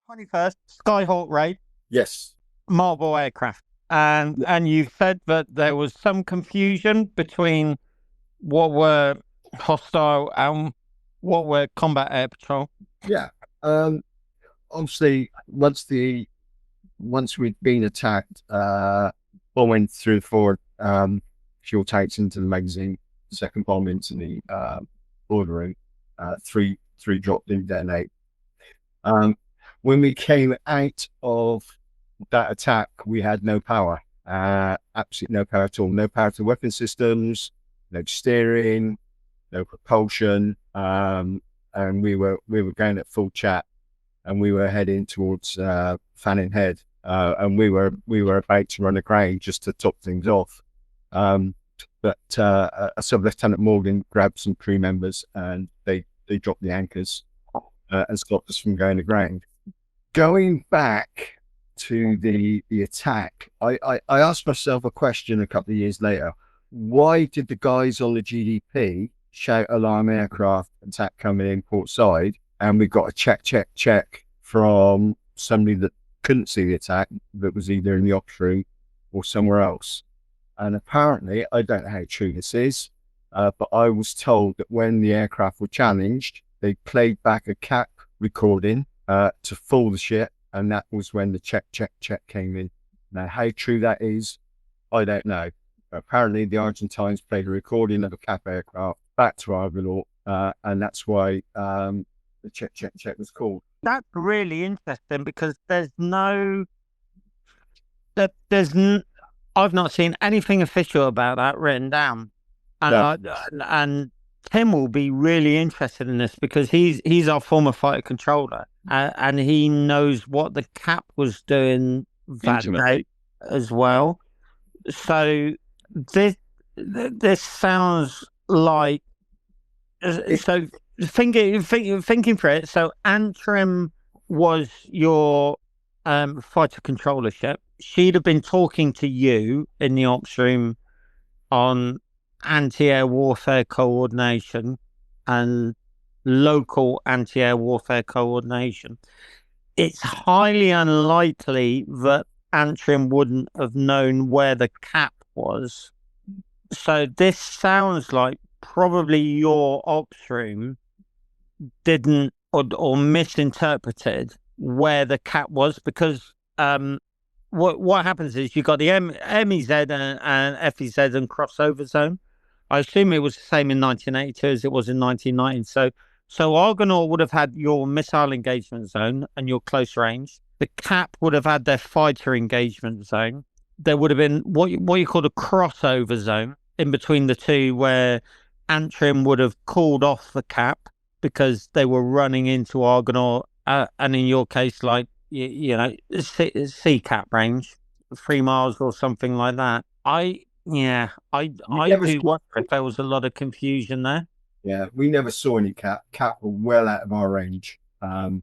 21st, Skyhawk raid, Yes. Marvel aircraft. And you said that there was some confusion between what were hostile and what were combat air patrol. Yeah. Obviously, once we'd been attacked, bomb went through forward fuel tanks into the magazine, second bomb into the order room, three dropped in detonate. When we came out of that attack, we had no power, absolutely no power at all. No power to weapon systems, no steering, no propulsion, and we were going at full chat, and we were heading towards Fanning Head, and we were about to run aground just to top things off. But Sub Lieutenant Morgan grabbed some crew members, and they dropped the anchors and stopped us from going aground. Going back to the attack, I asked myself a question a couple of years later. Why did the guys on the GDP shout alarm aircraft attack coming in port side, and we got a check from somebody that couldn't see the attack, that was either in the ops room or somewhere else? And apparently, I don't know how true this is, but I was told that when the aircraft were challenged, they played back a CAP recording to fool the shit, and that was when the check came in. Now, how true that is, I don't know. But apparently, the Argentines played a recording of a CAP aircraft back to Argonaut, and that's why the check was called. That's really interesting because I've not seen anything official about that written down, and No. and Tim will be really interested in this because he's our former fighter controller, and he knows what the CAP was doing that day as well. So this sounds like so. Thinking for it, so Antrim was your fighter controller ship. She'd have been talking to you in the ops room on anti-air warfare coordination and local anti-air warfare coordination. It's highly unlikely that Antrim wouldn't have known where the CAP was. So this sounds like probably your ops room didn't or misinterpreted where the CAP was, because what happens is you got the MEZ and FEZ and crossover zone. I assume it was the same in 1982 as it was in 1990. So Argonaut would have had your missile engagement zone and your close range. The CAP would have had their fighter engagement zone. There would have been what you call a crossover zone in between the two, where Antrim would have called off the CAP because they were running into Argonaut, and in your case, like you know, SeaCat range, 3 miles or something like that. I do wonder if there was a lot of confusion there. Yeah, we never saw any CAP. CAP were well out of our range, and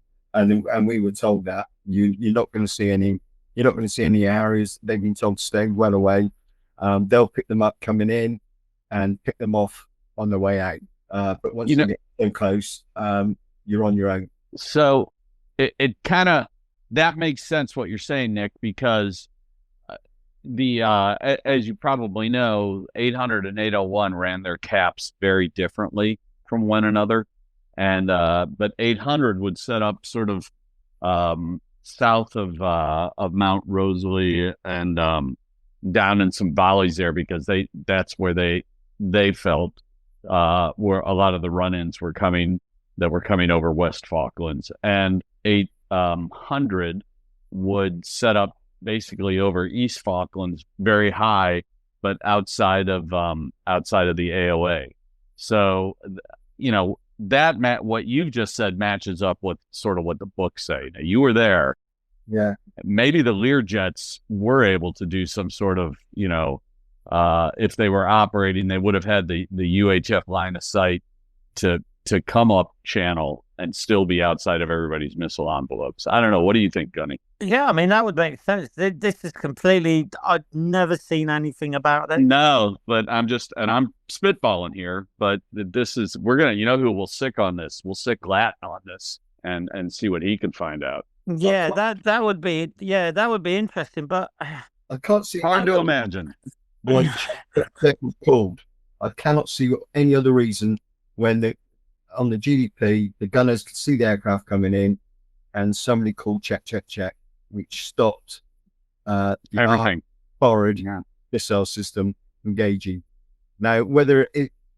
we were told that you're not going to see any. You're not going to see any areas. They've been told to stay well away. They'll pick them up coming in and pick them off on the way out. But once you get so close, you're on your own. So it kind of, that makes sense what you're saying, Nick, because as you probably know, 800 and 801 ran their caps very differently from one another, and but 800 would set up sort of south of Mount Rosalie and down in some valleys there, because that's where they felt where a lot of the run-ins were coming over West Falklands, and 800 would set up basically over East Falklands, very high, but outside of the AOA. So, what you've just said matches up with sort of what the books say. Now, you were there. Yeah. Maybe the Learjets were able to do some sort of, if they were operating, they would have had the UHF line of sight to come up channel and still be outside of everybody's missile envelopes. I don't know. What do you think, Gunny? Yeah, I mean, that would make sense. This is completely, I've never seen anything about it. No, but I'm spitballing here, but this is, we're going to, who will sick on this? We'll sick Lat on this and see what he can find out. Yeah, that would be interesting, but I can't see Hard to imagine why that was called. I cannot see any other reason when on the GDP, the gunners could see the aircraft coming in and somebody called check, which stopped the everything. forward missile system engaging. Now, whether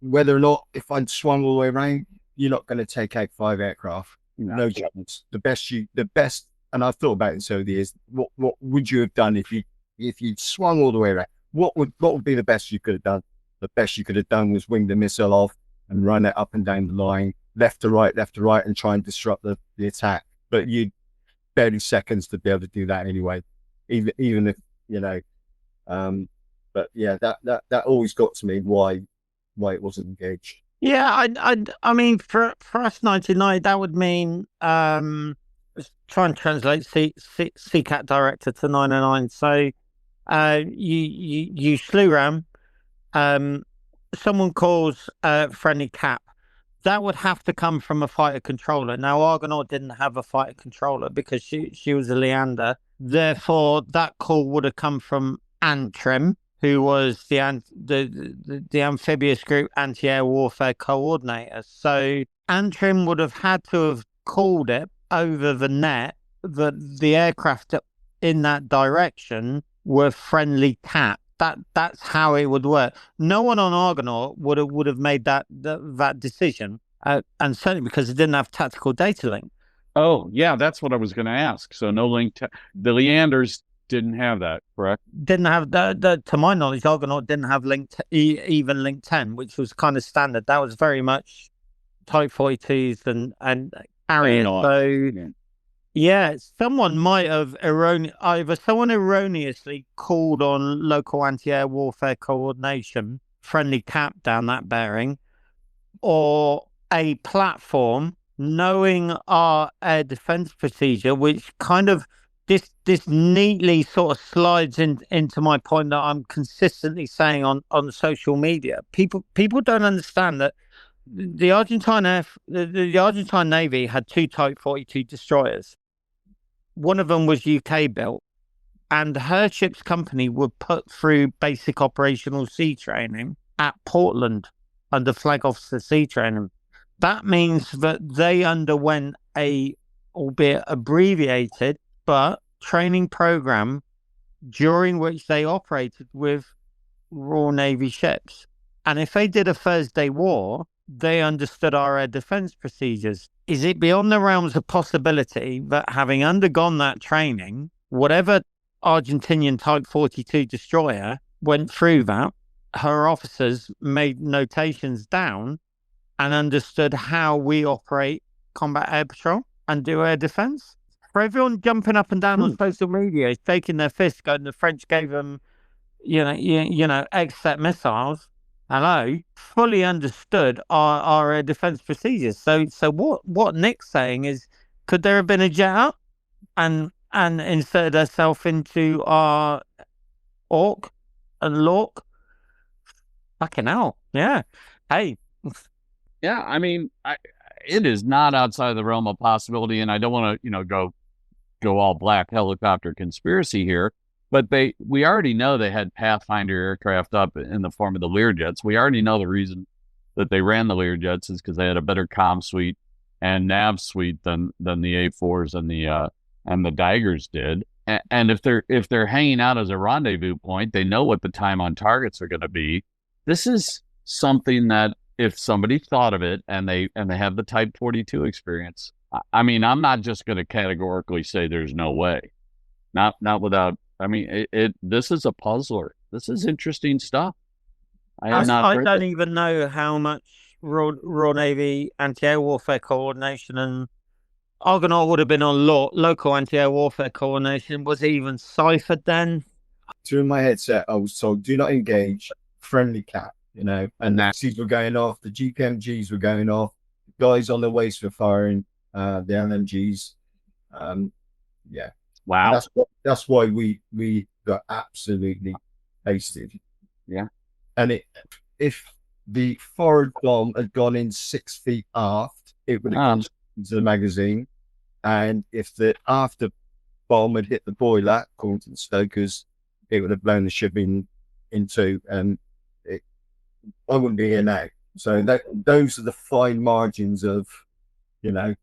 or not, if I'd swung all the way around, you're not going to take out 5 aircraft. No chance. The best, and I've thought about it over the years. What would you have done if you'd swung all the way around? What would be the best you could have done? The best you could have done was wing the missile off and run it up and down the line, left to right, and try and disrupt the attack. But you'd barely seconds to be able to do that anyway, even if, you know. But yeah, that always got to me why it wasn't engaged. Yeah, I mean, for us 99, that would mean let's try and translate SeaCat director to 909. So you slew ram, someone calls friendly cap. That would have to come from a fighter controller. Now, Argonaut didn't have a fighter controller because she was a Leander. Therefore, that call would have come from Antrim, who was the amphibious group anti-air warfare coordinator. So Antrim would have had to have called it over the net that the aircraft in that direction were friendly cap. That's how it would work. No one on Argonaut would have made that decision, and certainly because it didn't have tactical data link. Oh yeah, that's what I was going to ask. So no link. The Leanders didn't have that, correct? Didn't have to my knowledge, Argonaut didn't have even link 10, which was kind of standard. That was very much Type 42s and Harriers. So yeah, someone might have erroneously called on local anti-air warfare coordination friendly cap down that bearing, or a platform knowing our air defense procedure, which kind of this neatly sort of slides into my point that I'm consistently saying on social media. People don't understand that the Argentine the Argentine Navy had 2 Type 42 destroyers. One of them was UK built, and her ship's company were put through basic operational sea training at Portland under Flag Officer Sea Training. That means that they underwent a, albeit abbreviated, but training program during which they operated with Royal Navy ships. And if they did a Thursday war, they understood our air defense procedures. Is it beyond the realms of possibility that, having undergone that training, whatever Argentinian Type 42 destroyer went through that, her officers made notations down and understood how we operate combat air patrol and do air defense? For everyone jumping up and down on social media, shaking their fists, going, the French gave them, you know, X-set missiles. Hello, fully understood our air defense procedures. So what Nick's saying is, could there have been a jet up and inserted herself into our Orc and Lork? Fucking hell, yeah. Hey, yeah. I mean, it is not outside the realm of possibility, and I don't want to, go all black helicopter conspiracy here. But we already know they had Pathfinder aircraft up in the form of the Learjets. We already know the reason that they ran the Learjets is because they had a better comm suite and nav suite than the A4s and the Daggers did. And if they're hanging out as a rendezvous point, they know what the time on targets are going to be. This is something that, if somebody thought of it and they have the Type 42 experience, I mean, I'm not just going to categorically say there's no way. Not without. I mean, this is a puzzler. This is interesting stuff. I don't even know how much Royal Navy anti-air warfare coordination and Argonaut would have been on local anti-air warfare coordination. Was it even ciphered then? Through my headset, I was told, do not engage, friendly cap, and the C's were going off, the GPMGs were going off, the guys on the waist were firing the LMGs. Yeah. Wow. That's why we got absolutely hasted. Yeah. And if the forward bomb had gone in 6 feet aft, it would have gone into the magazine. And if the after bomb had hit the boiler, according to the stokers, it would have blown the ship into, and I wouldn't be here now. So those are the fine margins of, And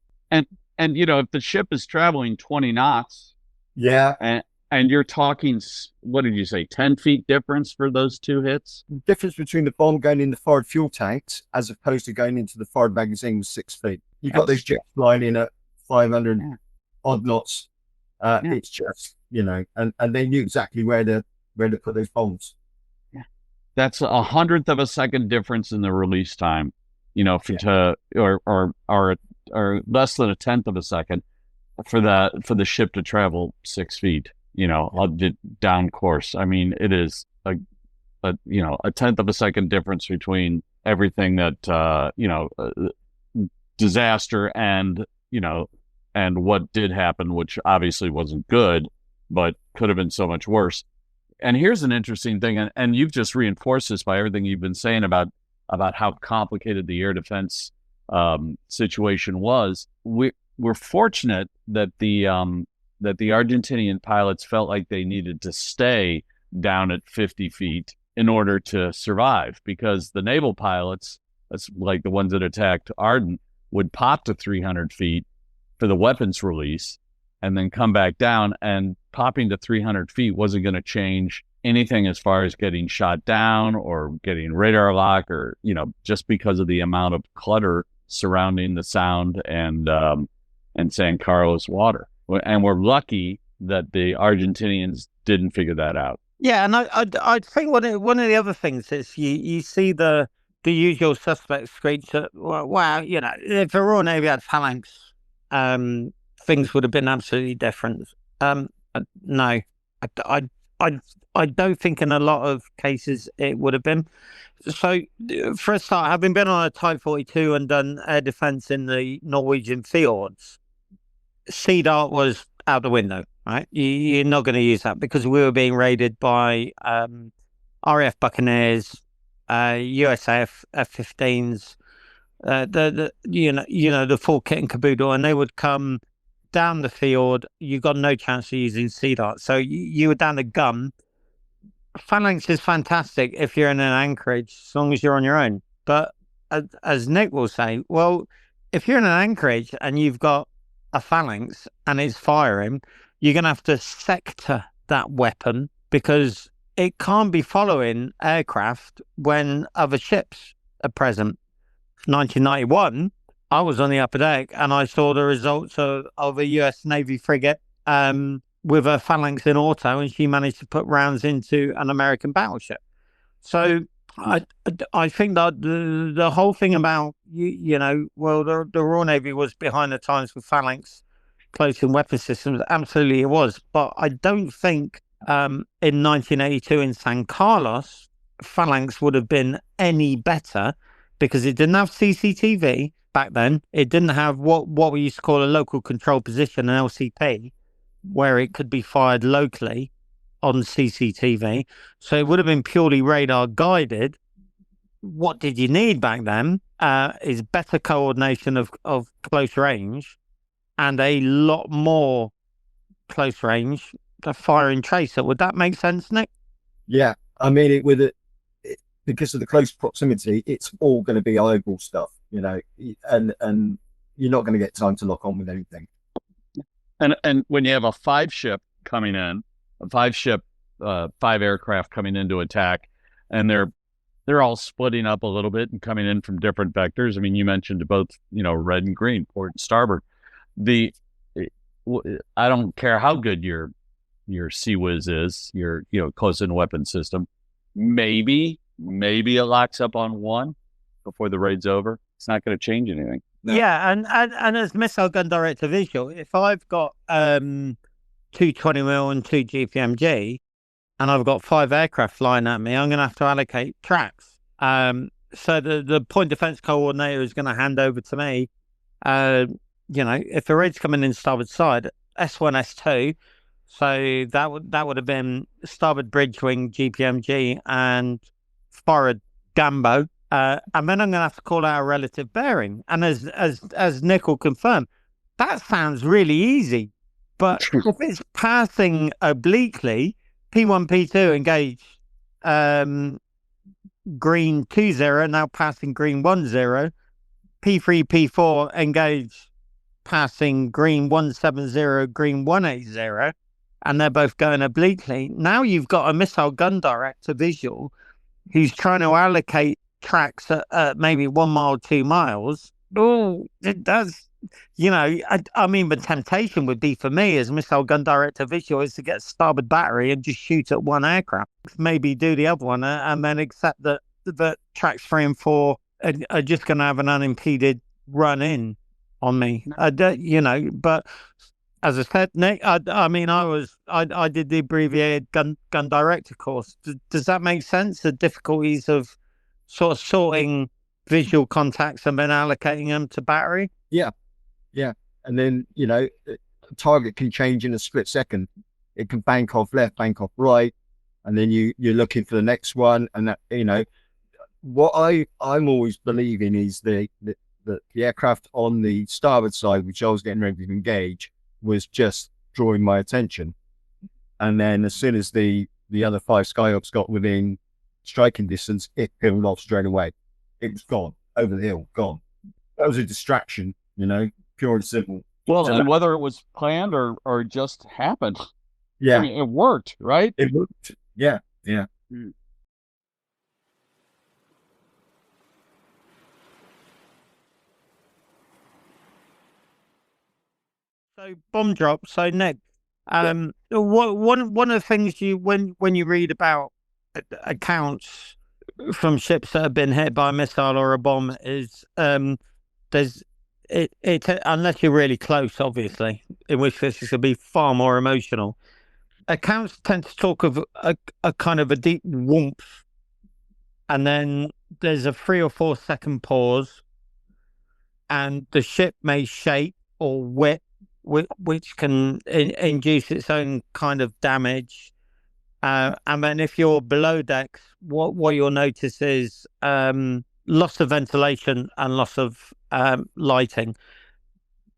if the ship is traveling 20 knots, yeah, and you're talking, what did you say, 10 feet difference for those two hits? The difference between the bomb going in the forward fuel tanks as opposed to going into the forward magazine was 6 feet. You've got those jets flying in at 500 odd knots. It's just, and they knew exactly where to put those bombs. Yeah. That's 100th of a second difference in the release time, or less than 1/10 of a second for the ship to travel 6 feet, down course. I mean, it is a 1/10 of a second difference between everything that, disaster and what did happen, which obviously wasn't good, but could have been so much worse. And here's an interesting thing, and you've just reinforced this by everything you've been saying about how complicated the air defense situation was. We're fortunate that the Argentinian pilots felt like they needed to stay down at 50 feet in order to survive, because the naval pilots, that's like the ones that attacked Ardent, would pop to 300 feet for the weapons release and then come back down, and popping to 300 feet wasn't going to change anything as far as getting shot down or getting radar lock, or, just because of the amount of clutter surrounding the sound and San Carlos water. And we're lucky that the Argentinians didn't figure that out. Yeah, and I think one of the other things is you see the usual suspects screech that, wow, if the Royal Navy had phalanx, things would have been absolutely different. No, I don't think in a lot of cases it would have been. So, for a start, having been on a Type 42 and done air defense in the Norwegian fjords, Sea Dart was out the window, right? You're not going to use that because we were being raided by RAF Buccaneers, USAF F-15s, the full kit and caboodle, and they would come down the field. You got no chance of using Sea Dart, so you were down the gun. Phalanx is fantastic if you're in an anchorage, as long as you're on your own. But as Nick will say, well, if you're in an anchorage and you've got a phalanx and it's firing, you're going to have to sector that weapon because it can't be following aircraft when other ships are present. 1991, I was on the upper deck and I saw the results of a US Navy frigate with a phalanx in auto, and she managed to put rounds into an American battleship. So I think that the whole thing about, the Royal Navy was behind the times with phalanx close-in weapon systems. Absolutely it was. But I don't think in 1982 in San Carlos, phalanx would have been any better because it didn't have CCTV back then. It didn't have what we used to call a local control position, an LCP, where it could be fired locally on CCTV. So it would have been purely radar guided. What did you need back then is better coordination of close range and a lot more close range firing tracer. Would that make sense, Nick? Yeah. I mean, because of the close proximity, it's all going to be eyeball stuff, and you're not going to get time to lock on with anything. And when you have a 5-ship coming in, five aircraft coming in to attack, and they're all splitting up a little bit and coming in from different vectors. I mean, you mentioned both, red and green, port and starboard. I don't care how good your CWIS is, your close-in weapon system. Maybe it locks up on one before the raid's over. It's not going to change anything. No. Yeah, and as missile gun director visual, if I've got 220mm and 2 GPMG, and I've got 5 aircraft flying at me, I'm going to have to allocate tracks. So the point defense coordinator is going to hand over to me. If the raid's coming in starboard side, S1, S2, so that would have been starboard bridge wing GPMG and forward Gambo. And then I'm going to have to call out a relative bearing. And as Nick will confirm, that sounds really easy. But if it's passing obliquely, P1, P2 engage green 20, now passing green 10, P3, P4 engage passing green 170, green 180, and they're both going obliquely. Now you've got a missile gun director visual who's trying to allocate tracks at maybe 1 mile, 2 miles. Oh, it does. I mean, the temptation would be for me as missile gun director visual is to get starboard battery and just shoot at one aircraft, maybe do the other one, and then accept that tracks 3 and 4 are just going to have an unimpeded run in on me. But as I said, Nick, I mean, I did the abbreviated gun director course. Does that make sense? The difficulties of sort of sorting visual contacts and then allocating them to battery? Yeah. And then, the target can change in a split second. It can bank off left, bank off right. And then you're looking for the next one. And that, what I'm always believing is the aircraft on the starboard side, which I was getting ready to engage, was just drawing my attention. And then as soon as the other 5 Skyhawks got within striking distance, it peeled off straight away. It was gone, over the hill, gone. That was a distraction, pure and simple. Well, and whether it was planned or just happened. Yeah. I mean, it worked, right? It worked. Yeah. So bomb drop. So Nick, one of the things when you read about accounts from ships that have been hit by a missile or a bomb is there's it unless you're really close, obviously, in which case it could be far more emotional. Accounts tend to talk of a kind of a deep whoomph, and then there's a 3 or 4 second pause, and the ship may shake or whip, which can induce its own kind of damage. And then if you're below decks, what you'll notice is loss of ventilation and loss of lighting.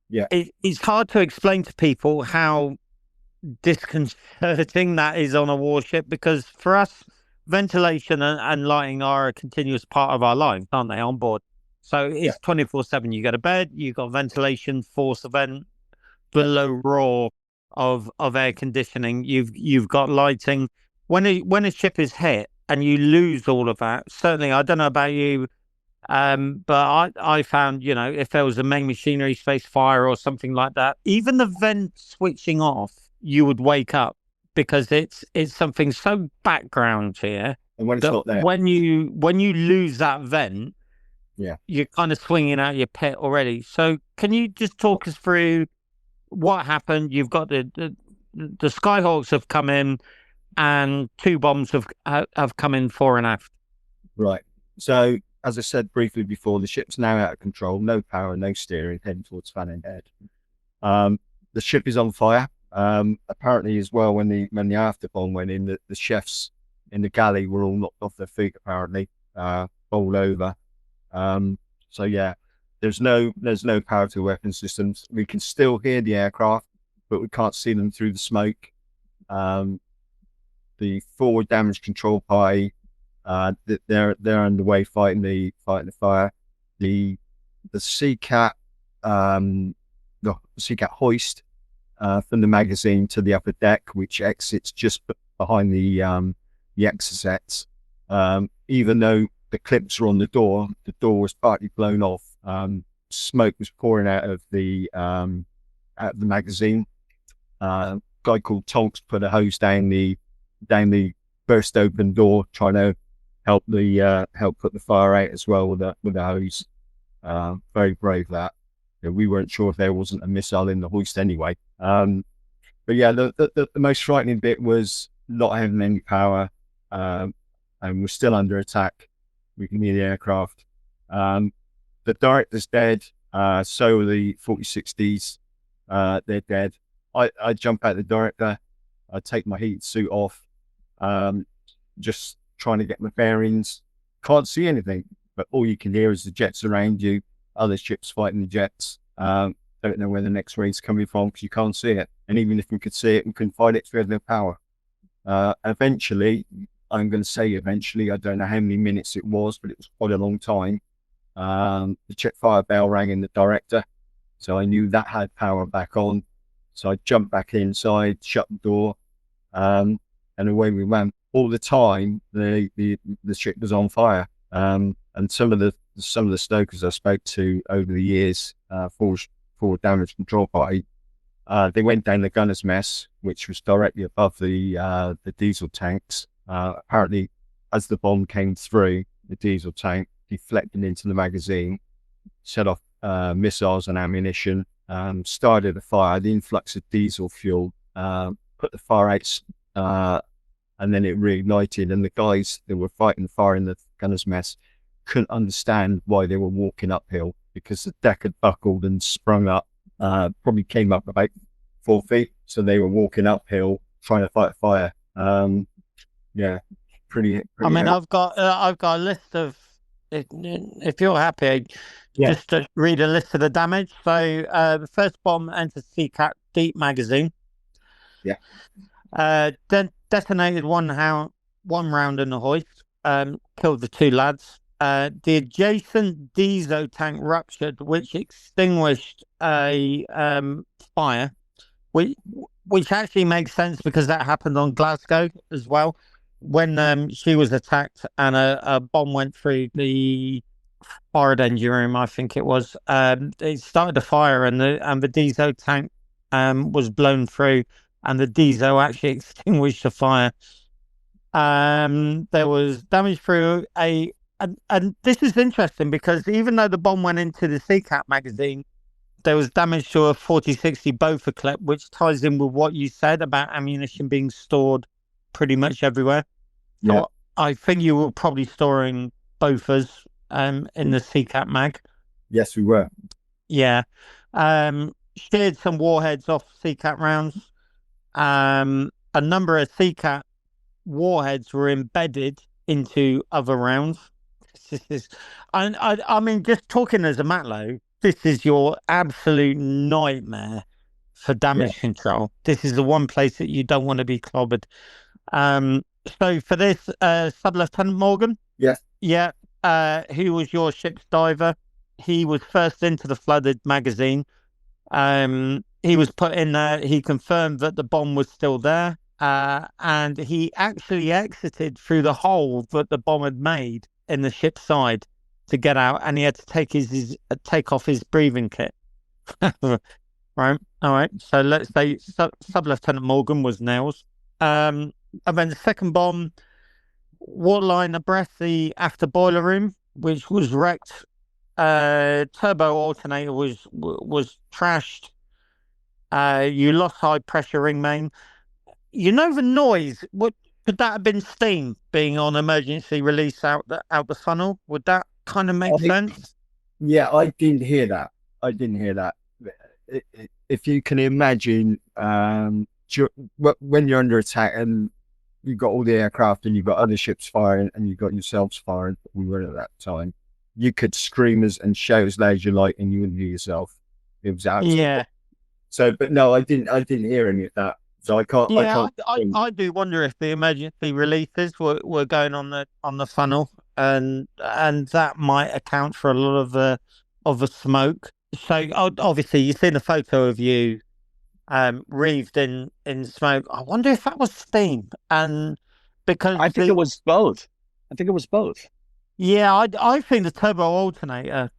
Yeah, it's hard to explain to people how disconcerting that is on a warship, because for us, ventilation and lighting are a continuous part of our lives, aren't they, on board? So it's 24/7. You go to bed, you got ventilation, force event, below roar of air conditioning. You've got lighting. When a ship is hit and you lose all of that, certainly, I don't know about you, but I found, if there was a main machinery space fire or something like that, even the vent switching off, you would wake up, because it's something so background here. And when it's not there, when you lose that vent, you're kind of swinging out your pit already. So can you just talk us through what happened? You've got the Skyhawks have come in, and 2 bombs have come in fore and aft. Right. So as I said briefly before, the ship's now out of control, no power, no steering, heading towards Fanning Head. The ship is on fire. Apparently as well, when the after bomb went in, the chefs in the galley were all knocked off their feet, apparently, bowled over. So yeah, there's no power to weapon systems. We can still hear the aircraft, but we can't see them through the smoke. The forward damage control party, they're underway fighting the fire. The SeaCat, the SeaCat hoist from the magazine to the upper deck, which exits just behind the exocets. Even though the clips were on the door was partly blown off. Smoke was pouring out of the magazine. A guy called Tonks put a hose down the burst open door, trying to help put the fire out as well with a hose. Very brave that. We weren't sure if there wasn't a missile in the hoist anyway. But yeah, the most frightening bit was not having any power, and we're still under attack. We can hear the aircraft. The director's dead. So are the 4060s. They're dead. I jump out the director. I take my heat suit off. Just trying to get my bearings. Can't see anything, but all you can hear is the jets around you, other ships fighting the jets. don't know where the next raid's coming from because you can't see it. And even if we could see it, we couldn't find it because we had no power. Eventually, I'm going to say eventually, I don't know how many minutes it was, but it was quite a long time. The check fire bell rang in the director. So I knew that had power back on. So I jumped back inside, shut the door, and away we went. All the time, the ship was on fire. And some of the stokers I spoke to over the years, for damage control party, they went down the gunner's mess, which was directly above the diesel tanks. Apparently, as the bomb came through, the diesel tank deflected into the magazine, set off missiles and ammunition, started a fire. The influx of diesel fuel put the fire out, and then it reignited. And the guys that were fighting the fire in the gunner's mess couldn't understand why they were walking uphill, because the deck had buckled and sprung up, probably came up about 4 feet. So they were walking uphill trying to fight a fire. Yeah, pretty I mean, I've got a list of, if you're happy, just to read a list of the damage. So the first bomb entered SeaCat deep magazine. Yeah. Detonated one round in the hoist. Killed the 2 lads. The adjacent diesel tank ruptured, which extinguished a fire, which actually makes sense because that happened on Glasgow as well, when she was attacked and a bomb went through the forward engine room, I think it was. It started a fire, and the diesel tank was blown through, and the diesel actually extinguished the fire. There was damage through and this is interesting because even though the bomb went into the SeaCat magazine, there was damage to a 40-60 Bofor clip, which ties in with what you said about ammunition being stored pretty much everywhere. Yeah. So I think you were probably storing Bofors in the SeaCat mag. Yes, we were. Yeah. Sheared some warheads off SeaCat rounds. A number of SeaCat warheads were embedded into other rounds. I mean, just talking as a Matlow, this is your absolute nightmare for damage control. This is the one place that you don't want to be clobbered. So for this, Sub-Lieutenant Morgan? Yes. Yeah. Who was your ship's diver? He was first into the flooded magazine. He was put in there. He confirmed that the bomb was still there. And he actually exited through the hole that the bomb had made in the ship's side to get out, and he had to take off his breathing kit. Right. All right. So let's say Sub-Lieutenant Morgan was nails. And then the second bomb, waterline abreast the after boiler room, which was wrecked. Turbo alternator was trashed. You lost high pressure ring main. You know the noise. What could that have been? Steam being on emergency release out the funnel. Would that kind of make sense? Yeah, I didn't hear that. If you can imagine, when you're under attack and you've got all the aircraft and you've got other ships firing and you've got yourselves firing, we were at that time, you could scream and shout as loud as you like and you wouldn't hear yourself. It was absolutely. Yeah. So, but no, I didn't hear any of that. So I can't. Yeah, I do wonder if the emergency releases were going on the funnel, and that might account for a lot of the smoke. So obviously you've seen a photo of you wreathed in smoke. I wonder if that was steam, and because I think it was both. Yeah, I think the turbo alternator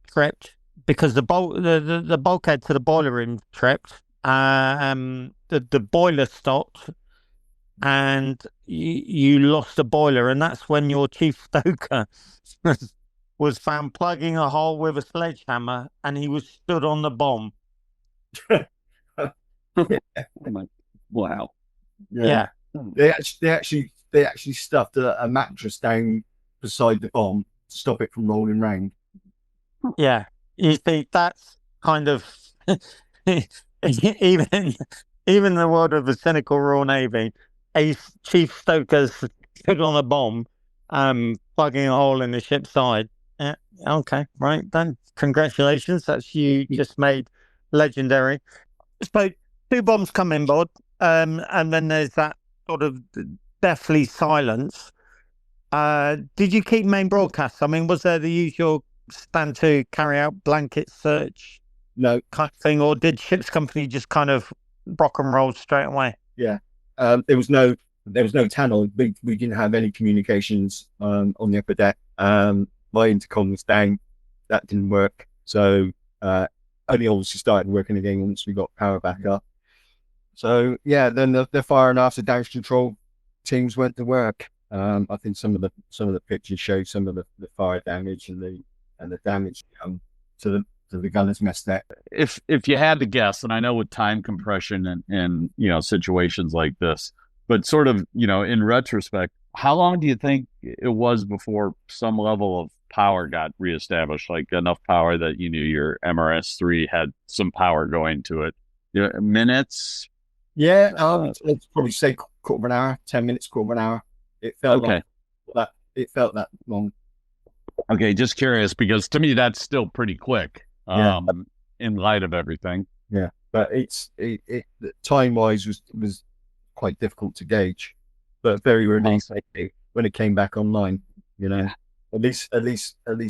tripped because the bulkhead to the boiler room tripped. The boiler stopped, and you lost the boiler, and that's when your chief stoker was found plugging a hole with a sledgehammer, and he was stood on the bomb. Wow. Yeah. They actually stuffed a mattress down beside the bomb to stop it from rolling round. Yeah, you see, that's kind of even the world of the cynical Royal Navy, a chief stoker stood on a bomb, plugging a hole in the ship's side. Okay, right then. Congratulations, that's you just made legendary. So 2 bombs come inboard, and then there's that sort of deathly silence. Did you keep main broadcasts? I mean, was there the usual stand to carry out blanket search No. kind of thing, or did ship's company just kind of rock and roll straight away? Yeah. There was no channel. We didn't have any communications on the upper deck. My intercom was down. That didn't work. So only obviously started working again once we got power back up. So yeah, then the fire and after damage control teams went to work. I think some of the pictures show some of the fire damage and the damage to the gunner's mess deck. If you had to guess, and I know with time compression and situations like this, but sort of in retrospect, how long do you think it was before some level of power got reestablished, like enough power that you knew your MRS-3 had some power going to it? Minutes? Yeah, let's probably say quarter of an hour, 10 minutes, quarter of an hour. It felt okay. It felt that long. Okay, just curious, because to me that's still pretty quick. In light of everything. Yeah, but it time wise was quite difficult to gauge, but very relieved when it came back online. At least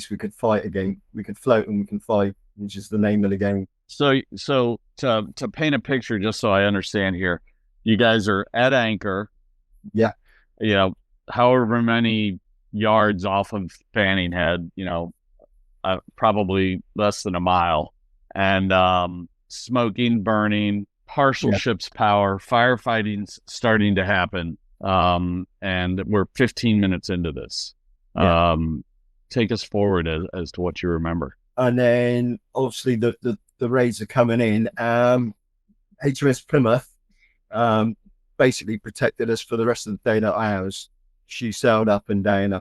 we could fight again. We could float and we can fight, which is the name of the game. So to paint a picture, just so I understand here, you guys are at anchor. Yeah. However many yards off of Fanning Head, probably less than a mile, and smoking, burning, partial ship's power, firefighting's starting to happen, and we're 15 minutes into this. Take us forward as to what you remember. And then obviously the raids are coming in. HMS Plymouth basically protected us for the rest of the daylight hours. She sailed up and down,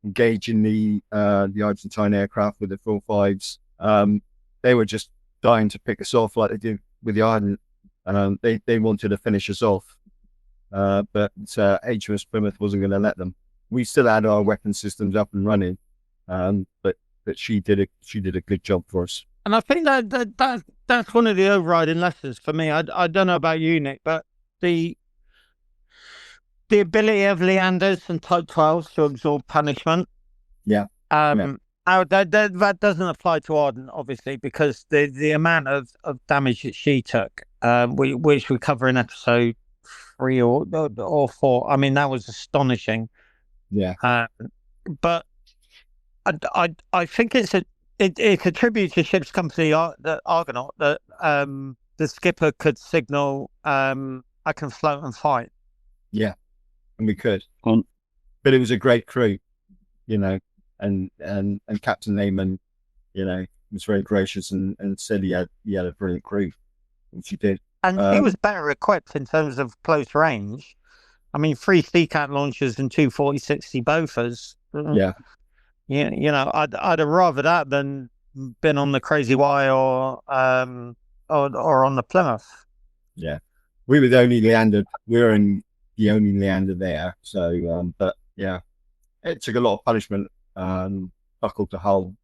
engaging the Argentine aircraft with the 4.5s. They were just dying to pick us off like they did with the Ardent. They wanted to finish us off, but HMS Plymouth wasn't going to let them. We still had our weapon systems up and running, but she did a good job for us. And I think that's one of the overriding lessons for me. I don't know about you, Nick, but the ability of Leanders and Type 12s to absorb punishment. Yeah. That doesn't apply to Ardent, obviously, because the amount of damage that she took, which we cover in episode 3 or 4, I mean, that was astonishing. Yeah. But I think it's a tribute to ship's company, the Argonaut, that the skipper could signal, I can float and fight. Yeah, and we could. But it was a great crew, and Captain Lehman, was very gracious and said he had a brilliant crew, which he did. And he was better equipped in terms of close range. I mean, 3 SeaCat launchers and 2 40-60 Bofors. Yeah. I'd have rather that than been on the Crazy Y or on the Plymouth. Yeah, we were the only Leander. We were the only Leander there. So, but yeah, it took a lot of punishment. Buckled the hull,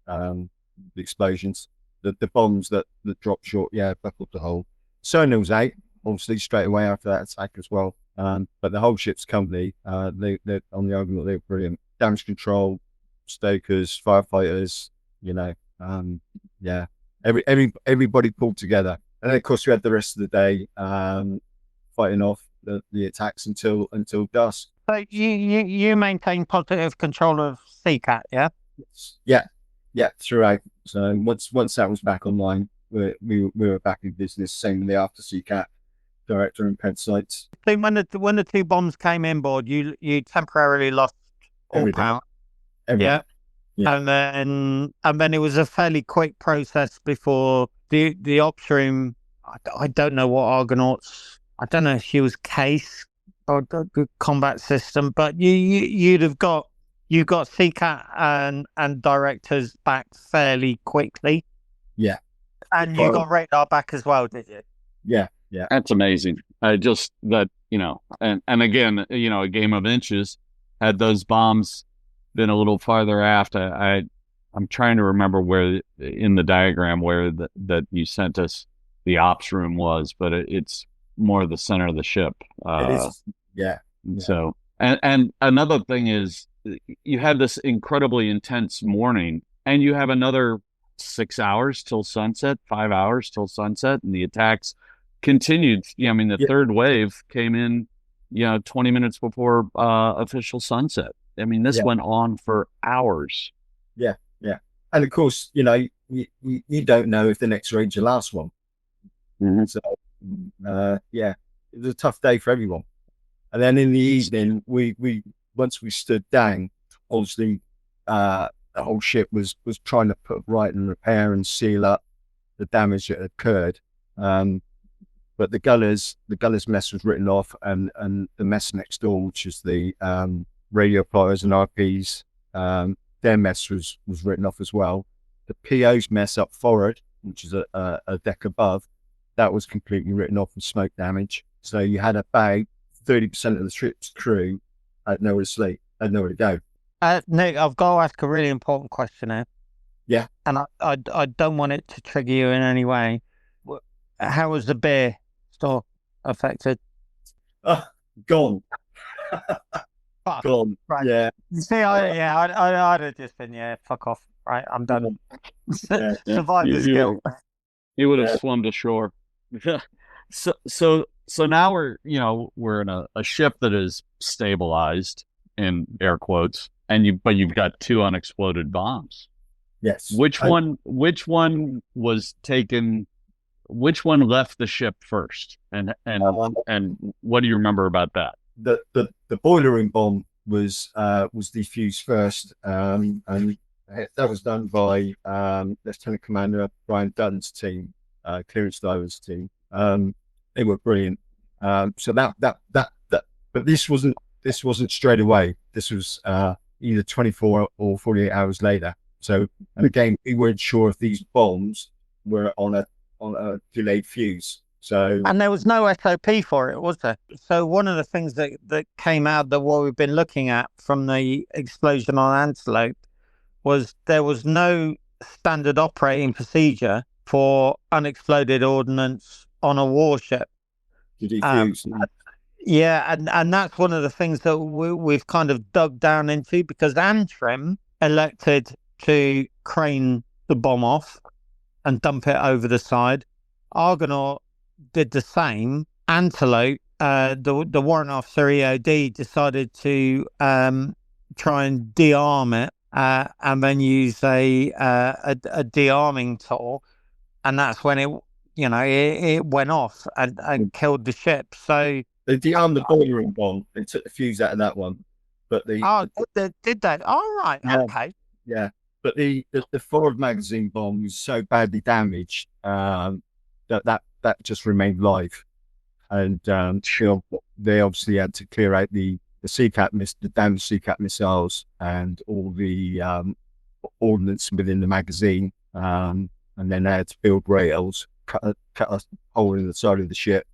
the explosions, the bombs that dropped short. Yeah, buckled the hull. Cernil's out, obviously, straight away after that attack as well. But the whole ship's company, they on the Argonaut, they were brilliant. Damage control, stokers, firefighters, yeah, everybody pulled together. And then of course we had the rest of the day fighting off the attacks until dusk. So you maintain positive control of SeaCat, yeah? Yeah, throughout. So once that was back online, we were back in business. Same with the after SeaCat director and ped sites. So when the 2 bombs came inboard, you temporarily lost all power. Everything. Yeah. And then it was a fairly quick process before the ops room. I don't know what Argonauts. I don't know if she was case or the combat system, but you got SeaCat and directors back fairly quickly. Yeah. And you got radar back as well, did you? Yeah. That's amazing. Just that, and again, a game of inches. Had those bombs been a little farther aft, I I'm trying to remember where in the diagram where that you sent us the ops room was, but it's more the center of the ship. It is. Yeah. So, and another thing is you have this incredibly intense morning, and you have another 6 hours till sunset, 5 hours till sunset, and the attacks continued. Yeah, I mean, the third wave came in, 20 minutes before official sunset. I mean, this went on for hours. Yeah, yeah. And of course, you don't know if the next raid's your last one. Mm-hmm. So, it was a tough day for everyone. And then in the evening, we once we stood down, obviously, the whole ship was trying to put right and repair and seal up the damage that had occurred. But the gunners mess was written off, and the mess next door, which is the radio plotters and RPs, their mess was written off as well. The PO's mess up forward, which is a deck above, that was completely written off with smoke damage. So you had about 30% of the ship's crew had nowhere to sleep, had nowhere to go. Nick, I've got to ask a really important question here. Yeah. And I don't want it to trigger you in any way. How was the beer store affected? Gone. Gone. Right. Yeah. You see, I'd have just been, fuck off. Right, I'm done. Survivor's guilt. He would have swum to shore. So now we're in a ship that is stabilized, in air quotes, but you've got two unexploded bombs. Yes. Which one was taken? Which one left the ship first? And what do you remember about that? The boiler room bomb was defused first, and that was done by Lieutenant Commander Brian Dunn's team, clearance divers team. They were brilliant. So that but this wasn't straight away. This was either 24 or 48 hours later. So, and again, we weren't sure if these bombs were on a delayed fuse. So, and there was no SOP for it, was there? So one of the things that came out that what we've been looking at from the explosion on Antelope was there was no standard operating procedure for unexploded ordnance on a warship. To defuse. Yeah, and that's one of the things that we've kind of dug down into, because Antrim elected to crane the bomb off and dump it over the side. Argonaut did the same. Antelope, the warrant officer EOD decided to try and de-arm it and then use a de-arming tool, and that's when it went off and killed the ship. So they de-armed the boiler room bomb. They took the fuse out of that one, but they did that. All right, okay, yeah. But the forward magazine bomb was so badly damaged that just remained live, and they obviously had to clear out the SeaCat the damaged SeaCat missiles and all the ordnance within the magazine, and then they had to build rails, cut a hole in the side of the ship.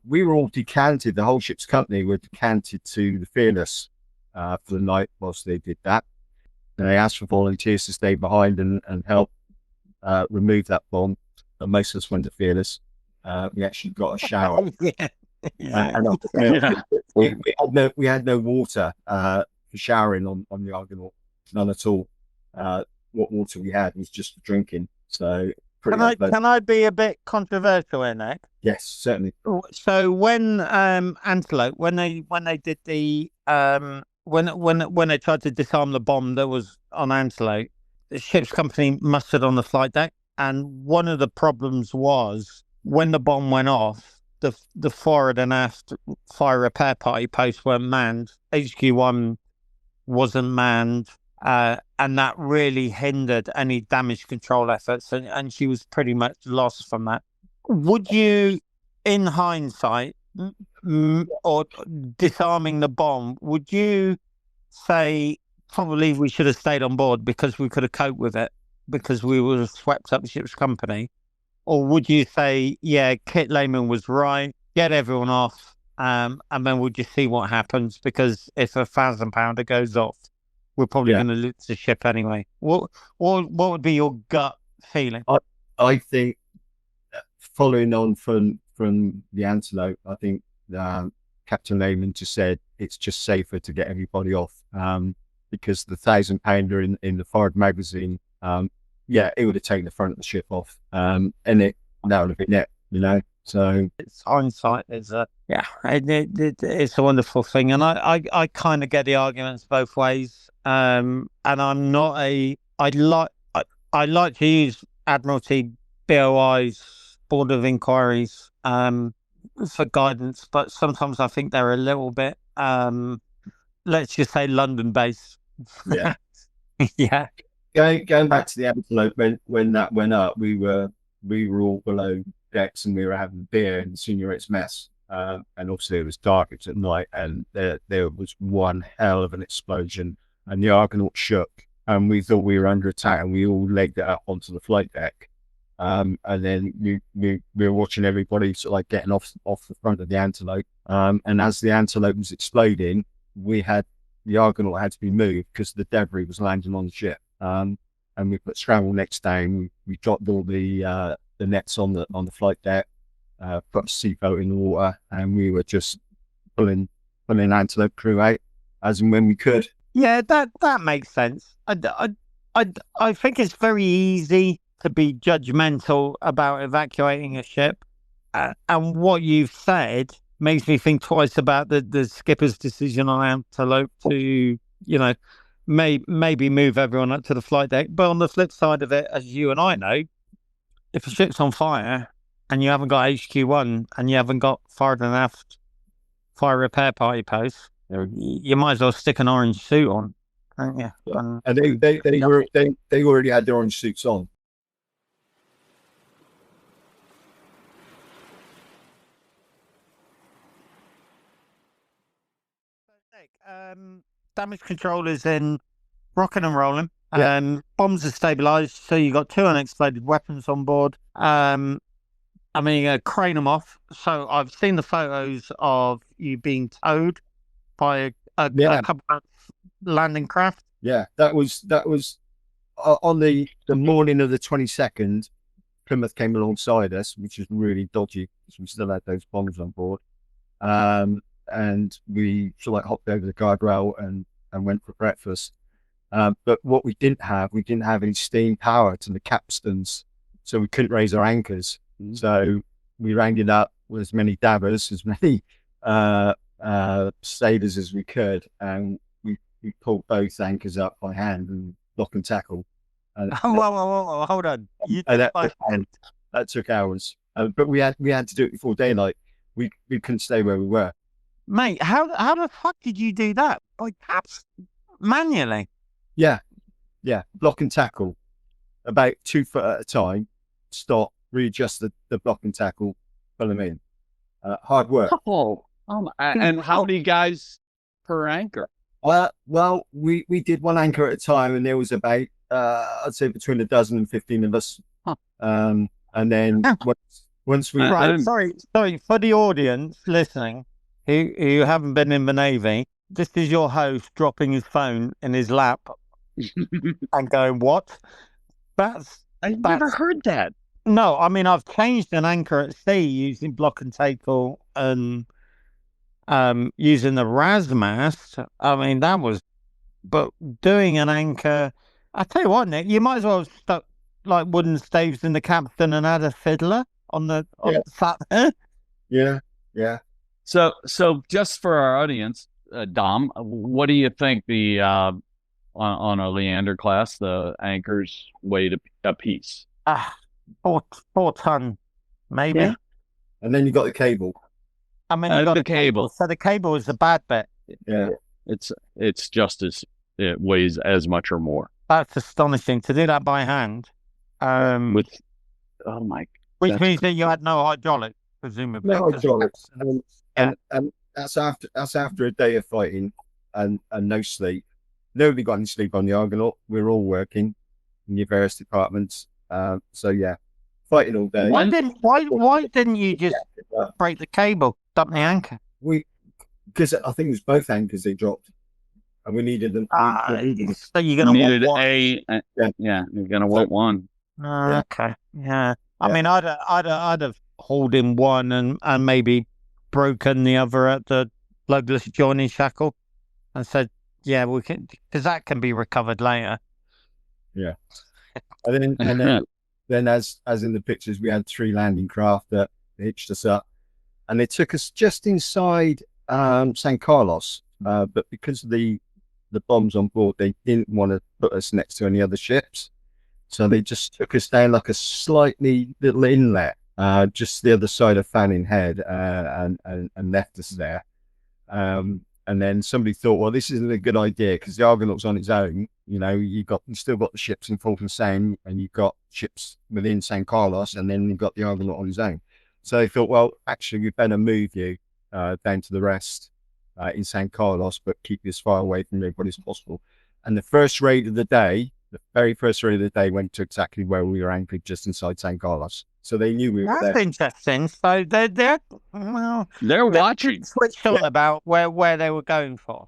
We were all decanted. The whole ship's company were decanted to the Fearless for the night whilst they did that. And they asked for volunteers to stay behind and help remove that bomb. But most of us went to Fearless. We actually got a shower. We had no water for showering on the Argonaut, none at all. What water we had was just for drinking. So can I be a bit controversial in that? Yes, certainly. So when Antelope, when they did the when they tried to disarm the bomb that was on Antelope, the ship's company mustered on the flight deck, and one of the problems was when the bomb went off, the forward and aft fire repair party posts weren't manned. HQ1 wasn't manned, and that really hindered any damage control efforts, and she was pretty much lost from that. Would you, in hindsight, or disarming the bomb, would you say probably we should have stayed on board because we could have coped with it because we would have swept up the ship's company? Or would you say, yeah, Kit Lehman was right, get everyone off, and then we'll just see what happens, because if £1,000 goes off, we're probably going to lose the ship anyway. What would be your gut feeling? I think, following on from the Antelope, I think Captain Lehman just said it's just safer to get everybody off, because the 1,000-pounder in the forward magazine, it would have taken the front of the ship off, and that would have been it, So it's hindsight is it's a wonderful thing, and I kind of get the arguments both ways. And I'm not I like to use Admiralty BOI's Board of Inquiries for guidance, but sometimes I think they're a little bit let's just say London based. Yeah. Yeah. Going back to the Antelope, when that went up, we were all below decks and we were having beer in the senior mess, and obviously it was dark, it was at night, and there was one hell of an explosion, and the Argonaut shook, and we thought we were under attack, and we all legged it up onto the flight deck, and then we were watching everybody sort of like getting off the front of the Antelope, and as the Antelope was exploding, the Argonaut had to be moved because the debris was landing on the ship, and we put scramble nets down. We dropped all the nets on the flight deck, put a seatbelt in the water, and we were just pulling Antelope crew out as and when we could. Yeah, that makes sense. I think it's very easy to be judgmental about evacuating a ship, and what you've said makes me think twice about the skipper's decision on Antelope to, maybe move everyone up to the flight deck. But on the flip side of it, as you and I know, if a ship's on fire and you haven't got HQ1 and you haven't got forward and aft fire repair party posts, you might as well stick an orange suit on, don't you? And they already had their orange suits on. Damage control is in rocking and rolling. Yeah. Bombs are stabilized, so you got 2 unexploded weapons on board. Crane them off. So I've seen the photos of you being towed by a couple of landing craft. Yeah, that was on the morning of the 22nd. Plymouth came alongside us, which was really dodgy because we still had those bombs on board. And we sort of like hopped over the guardrail and went for breakfast. But what we didn't have any steam power to the capstans, so we couldn't raise our anchors. Mm-hmm. So we rounded up with as many dabbers, as many sailors as we could, and we pulled both anchors up by hand and lock and tackle. And whoa, hold on! That took hours, but we had to do it before daylight. We couldn't stay where we were. Mate, how the fuck did you do that? By caps manually? Yeah. Block and tackle, about 2 foot at a time. Stop, readjust the block and tackle, pull them in. Hard work. And how many guys per anchor? Well, we did 1 anchor at a time, and there was about I'd say between a dozen and 15 of us. Huh. And then once we sorry for the audience listening who haven't been in the Navy, this is your host dropping his phone in his lap and going, what? I've never heard that. No, I mean, I've changed an anchor at sea using block and tackle and using the Razmast. I mean, but doing an anchor, I tell you what, Nick, you might as well have stuck like wooden staves in the capstan and add a fiddler on the fat. Yeah. So just for our audience, Dom, what do you think the on a Leander class the anchors weighed a piece? 4 ton, maybe. Yeah. And then you got the cable. I mean, you got the cable. So the cable is the bad bit. Yeah. It's just as it weighs as much or more. That's astonishing to do that by hand. Which means that you had no hydraulics, presumably. No hydraulics. And that's after a day of fighting and no sleep. Nobody got any sleep on the Argonaut. We were all working in your various departments. So yeah, fighting all day. Why didn't you just break the cable, dump the anchor? Because I think it was both anchors they dropped. and we needed them. So you're going to Needed want one. yeah, you're gonna want one. Okay, yeah. I mean, I'd have hauled in one and maybe broken the other at the loveless joining shackle, and said, "Yeah, we can," because that can be recovered later. Yeah, and then as in the pictures, we had 3 landing craft that hitched us up, and they took us just inside San Carlos, but because of the bombs on board, they didn't want to put us next to any other ships. So they just took us down like a slightly little inlet, just the other side of Fanning Head, and left us there. And then somebody thought, well, this isn't a good idea because the Argonaut's on its own. You know, you still got the ships in Falkland Sound, and you've got ships within San Carlos, and then you've got the Argonaut on his own. So they thought, well, actually, we better move you down to the rest in San Carlos, but keep you as far away from everybody as possible. And the first raid of the day, the very first raid of the day, went to exactly where we were anchored, just inside San Carlos. So they knew we were there. That's interesting. So they're watching. Switched on about where they were going for.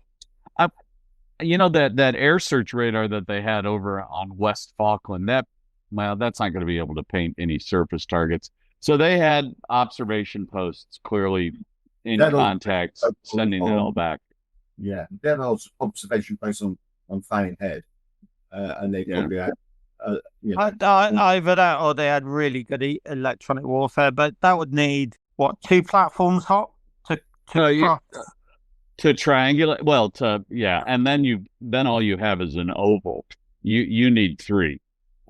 You know, that air search radar that they had over on West Falkland, that's not going to be able to paint any surface targets. So they had observation posts clearly in contact, sending it all back. Yeah, they had observation posts on Fanning Head, and they probably had. Either that or they had really good electronic warfare, but that would need what, 2 platforms hot to triangulate. Well, and then all you have is an oval. You need 3.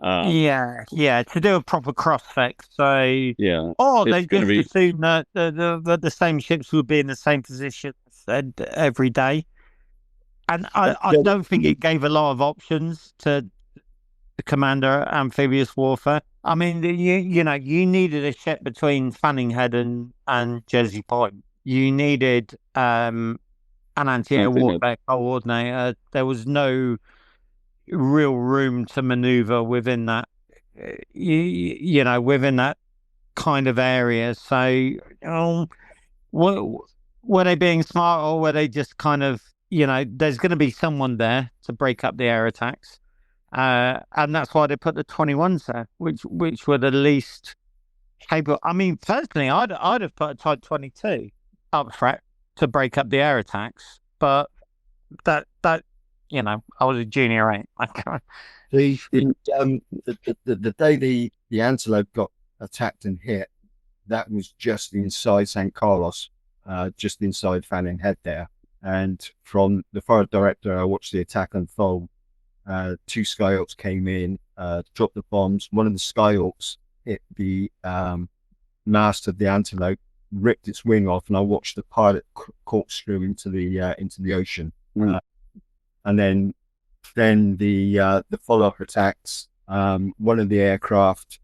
To do a proper cross fix. So or they just assume that the same ships would be in the same position every day, and I don't think it gave a lot of options to the commander amphibious warfare. I mean, you needed a ship between Fanning Head and Jersey Point. You needed an anti-air warfare coordinator. There was no real room to maneuver within that, within that kind of area. So, were they being smart, or were they just kind of, there's going to be someone there to break up the air attacks? And that's why they put the 21s there, which were the least capable. I mean, personally, I'd have put a Type 22 up threat to break up the air attacks, but that I was a junior 8. The day the Antelope got attacked and hit, that was just inside San Carlos, just inside Fanning Head there. And from the forward director, I watched the attack unfold. 2 Skyhawks came in, dropped the bombs. One of the Skyhawks hit the mast of the Antelope, ripped its wing off, and I watched the pilot corkscrew into the ocean. And then the follow-up attacks. One of the aircraft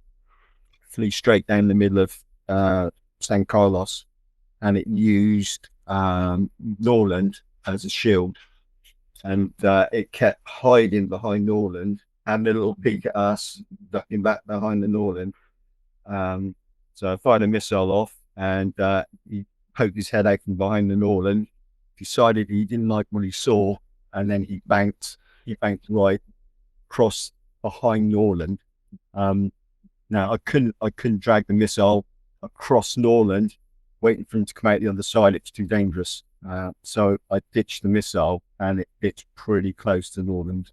flew straight down the middle of San Carlos, and it used Norland as a shield. And it kept hiding behind Norland, and a little peek at us, ducking back behind the Norland. So I fired a missile off, and he poked his head out from behind the Norland, decided he didn't like what he saw, and then he banked right across behind Norland. Now I couldn't drag the missile across Norland, waiting for him to come out the other side. It's too dangerous. So I ditched the missile, and it hit pretty close to Norland.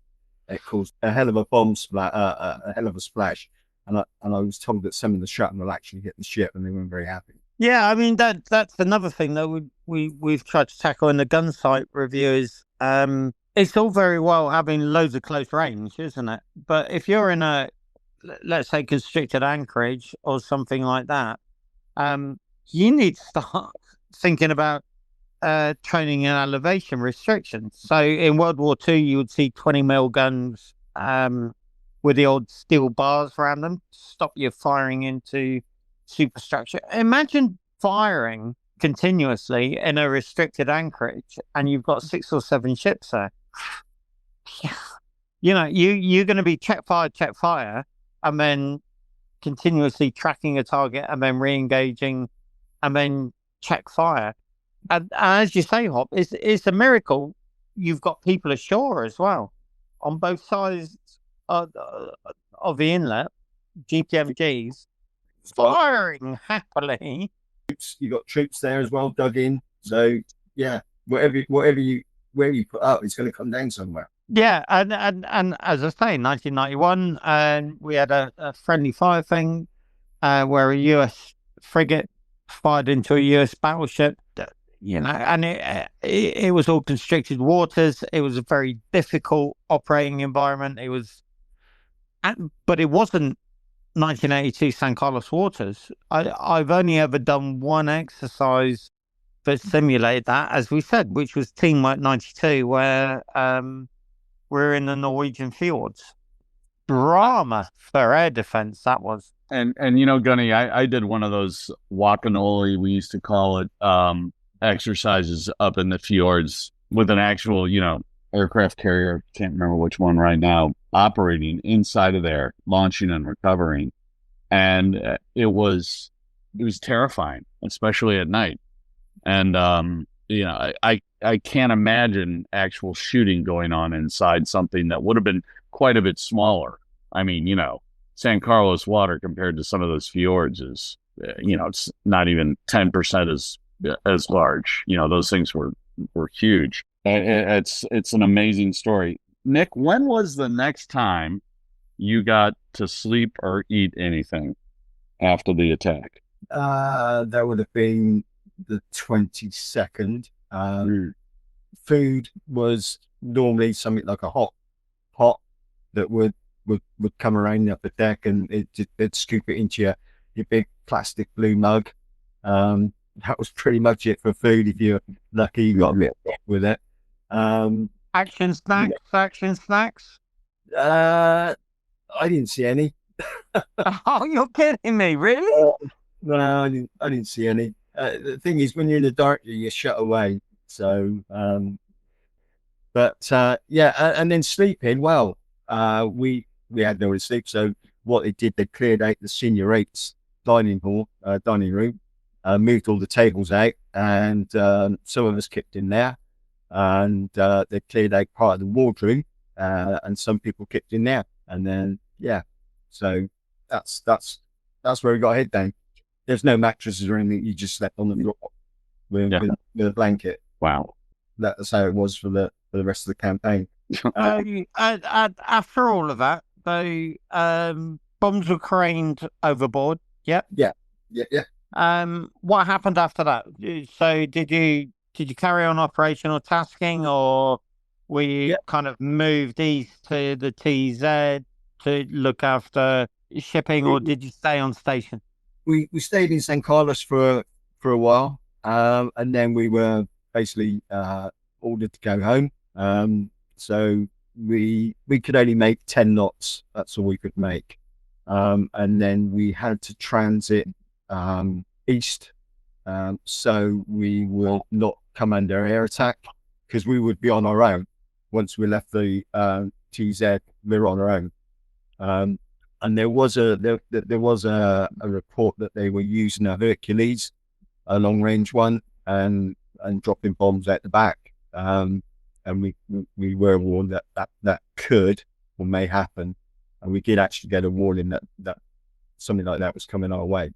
It caused a hell of a bomb splash, a hell of a splash. And I was told that some of the shrapnel actually hit the ship, and they weren't very happy. Yeah, I mean that's another thing that we've tried to tackle in the gun sight review is it's all very well having loads of close range, isn't it? But if you're in a, let's say, constricted anchorage or something like that, you need to start thinking about training and elevation restrictions. So in World War II, you would see 20mm guns with the old steel bars around them to stop you firing into superstructure. Imagine firing continuously in a restricted anchorage, and you've got 6 or 7 ships there. You're going to be check fire, and then continuously tracking a target, and then re-engaging, and then check fire. And as you say, Hop, it's a miracle you've got people ashore as well on both sides of, the inlet. GPMGs firing happily. You got troops there as well, dug in. So yeah, wherever you put up, it's going to come down somewhere. Yeah, and as I say, 1991, and we had a friendly fire thing where a US frigate fired into a US battleship. And it was all constricted waters. It was a very difficult operating environment. But it wasn't 1982 San Carlos waters. I've only ever done one exercise that simulated that, as we said, which was Teamwork 92, where we're in the Norwegian fjords. Drama for air defense, that was. And Gunny, I did one of those wakanoli, we used to call it, exercises up in the fjords with an actual, aircraft carrier, can't remember which one right now, operating inside of there, launching and recovering. And it was terrifying, especially at night. And, I can't imagine actual shooting going on inside something that would have been quite a bit smaller. I mean, San Carlos water compared to some of those fjords is, it's not even 10% as large. Those things were huge. It's an amazing story. Nick, when was the next time you got to sleep or eat anything after the attack? That would have been the 22nd. Food was normally something like a hot pot that would come around up the deck, and it'd scoop it into your big plastic blue mug. That was pretty much it for food. If you're lucky, you got a bit with it. Action snacks. I didn't see any. Oh, you're kidding me, really? No, I didn't see any. The thing is, when you're in the dark, you're shut away. So, and then sleeping. Well, we had nowhere to sleep. So what they did, they cleared out the senior eights dining room, moved all the tables out, and some of us kicked in there, and they cleared out part of the wardroom, and some people kicked in there, and then so that's where we got hit down. There's no mattresses or anything. You just slept on the floor with a blanket. Wow, that's how it was for the rest of the campaign. After all of that, the bombs were craned overboard. Yep. Yeah. What happened after that? So did you carry on operational tasking, or were you kind of moved east to the TZ to look after shipping, or did you stay on station? We stayed in San Carlos for a while, and then we were basically ordered to go home. So we could only make 10 knots. That's all we could make. And then we had to transit east, so we will not come under air attack, because we would be on our own. Once we left the TZ, we were on our own. And there was a report that they were using a Hercules, a long range one, and dropping bombs at the back. And we were warned that could or may happen, and we did actually get a warning that something like that was coming our way.